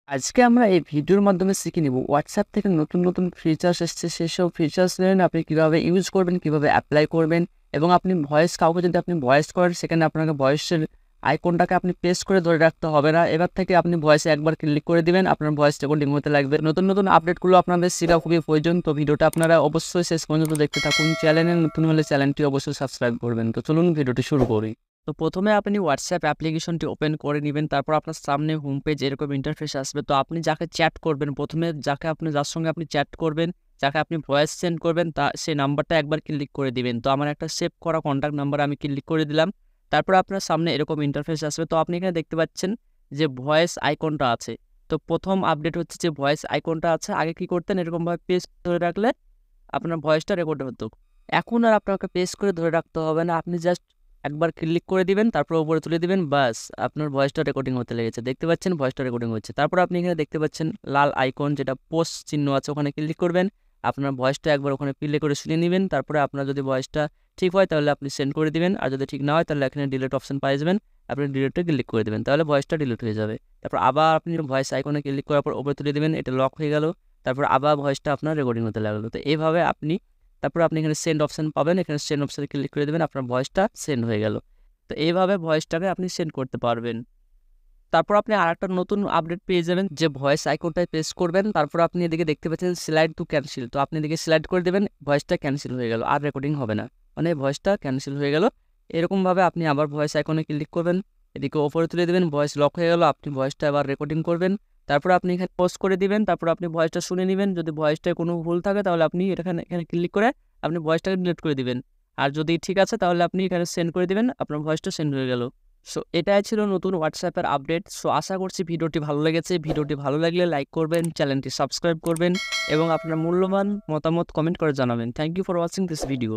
আজকে আমরা এই ভিডিওর মাধ্যমে শিখে নিব হোয়াটসঅ্যাপ থেকে নতুন নতুন ফিচার্স এসছে, সেসব ফিচার্স নিয়ে আপনি কীভাবে ইউজ করবেন, কীভাবে অ্যাপ্লাই করবেন। এবং আপনি ভয়েস কাউকে যদি আপনি ভয়েস করেন, সেখানে আপনাকে ভয়েসের আইকনটাকে আপনি প্রেস করে ধরে রাখতে হবে না। এবার থেকে আপনি ভয়েসে একবার ক্লিক করে দিবেন, আপনার ভয়েস রেকর্ডিং হতে লাগবে। নতুন নতুন আপডেটগুলো আপনাদের শেখা খুবই প্রয়োজন। তো ভিডিওটা আপনারা অবশ্যই শেষ পর্যন্ত দেখতে থাকুন। চ্যানেলে নতুন হলে চ্যানেলটি অবশ্যই সাবস্ক্রাইব করবেন। তো চলুন ভিডিওটি শুরু করি। তো প্রথমে আপনি হোয়াটসঅ্যাপ অ্যাপ্লিকেশনটি ওপেন করে নেবেন। তারপর আপনার সামনে হোম পেজ এরকম ইন্টারফেস আসবে। তো আপনি যাকে চ্যাট করবেন, প্রথমে যার সঙ্গে আপনি চ্যাট করবেন, যাকে আপনি ভয়েস সেন্ড করবেন, সেই নাম্বারটা একবার ক্লিক করে দিবেন। তো আমার একটা সেভ করা কন্ট্যাক্ট নাম্বার আমি ক্লিক করে দিলাম। তারপর আপনার সামনে এরকম ইন্টারফেস আসবে। তো আপনি এখানে দেখতে পাচ্ছেন যে ভয়েস আইকনটা আছে। তো প্রথম আপডেট হচ্ছে যে ভয়েস আইকনটা আছে। আগে কি করতেন, এরকমভাবে পেজ ধরে রাখলে আপনার ভয়েসটা রেকর্ড হতো। এখন আর আপনাকে পেজ করে ধরে রাখতে হবে না। আপনি জাস্ট একবার ক্লিক করে দিবেন, তারপর উপরে তুলে দিবেন, বাস আপনার ভয়েসটা রেকর্ডিং হতে লেগেছে। দেখতে পাচ্ছেন ভয়েসটা রেকর্ডিং হচ্ছে। তারপর আপনি এখানে দেখতে পাচ্ছেন লাল আইকন, যেটা পোস্ট চিহ্ন আছে, ওখানে ক্লিক করবেন। আপনার ভয়েসটা একবার ওখানে প্লে করে শুনে নেবেন। তারপরে আপনার যদি ভয়েসটা ঠিক হয় তাহলে আপনি সেন্ড করে দিবেন, আর যদি ঠিক না হয় তাহলে এখানে ডিলিট অপশন পাই যাবেন। আপনি ডিলিটে ক্লিক করে দেবেন, তাহলে ভয়েসটা ডিলিট হয়ে যাবে। তারপর আবার আপনি ভয়েস আইকনে ক্লিক করার পর উপরে তুলে দেবেন, এটা লক হয়ে গেল। তারপর আবার ভয়েসটা আপনার রেকর্ডিং হতে লাগলো। তো এইভাবে তারপর আপনি এখানে সেন্ড অপশন পাবেন, এখানে সেন্ড অপশনে ক্লিক করে দেবেন, আপনার ভয়েসটা সেন্ড হয়ে গেল। তো এইভাবে ভয়েসটাকে আপনি সেন্ড করতে পারবেন। তারপর আপনি আরেকটা নতুন আপডেট পেয়ে যাবেন, যে ভয়েস আইকনটায় প্রেস করবেন, তারপর আপনি এদিকে দেখতে পাচ্ছেন স্লাইড টু ক্যান্সেল। তো আপনি এদিকে স্লাইড করে দেবেন, ভয়েসটা ক্যান্সেল হয়ে গেল, আর রেকর্ডিং হবে না, মানে ভয়েসটা ক্যান্সেল হয়ে গেল। এরকমভাবে আপনি আবার ভয়েস আইকনে ক্লিক করবেন, এদিকে ওপরে তুলে দেবেন, ভয়েস লক হয়ে গেল, আপনি ভয়েসটা আবার রেকর্ডিং করবেন। তারপর আপনি এখানে পোস্ট করে দিবেন, তারপর আপনি ভয়েসটা শুনে নেবেন। যদি ভয়েসটায় কোনো ভুল থাকে তাহলে আপনি এখানে ক্লিক করে আপনি ভয়েসটাকে ডিলিট করে দিবেন। আর যদি ঠিক আছে তাহলে আপনি এখানে সেন্ড করে দিবেন, আপনার ভয়েসটা সেন্ড হয়ে গেল। সো এটাই ছিল নতুন হোয়াটসঅ্যাপের আপডেট। সো আশা করছি ভিডিওটি ভালো লেগেছে। ভিডিওটি ভালো লাগলে লাইক করবেন, চ্যানেলটি সাবস্ক্রাইব করবেন এবং আপনার মূল্যবান মতামত কমেন্ট করে জানাবেন। Thank you for watching this video.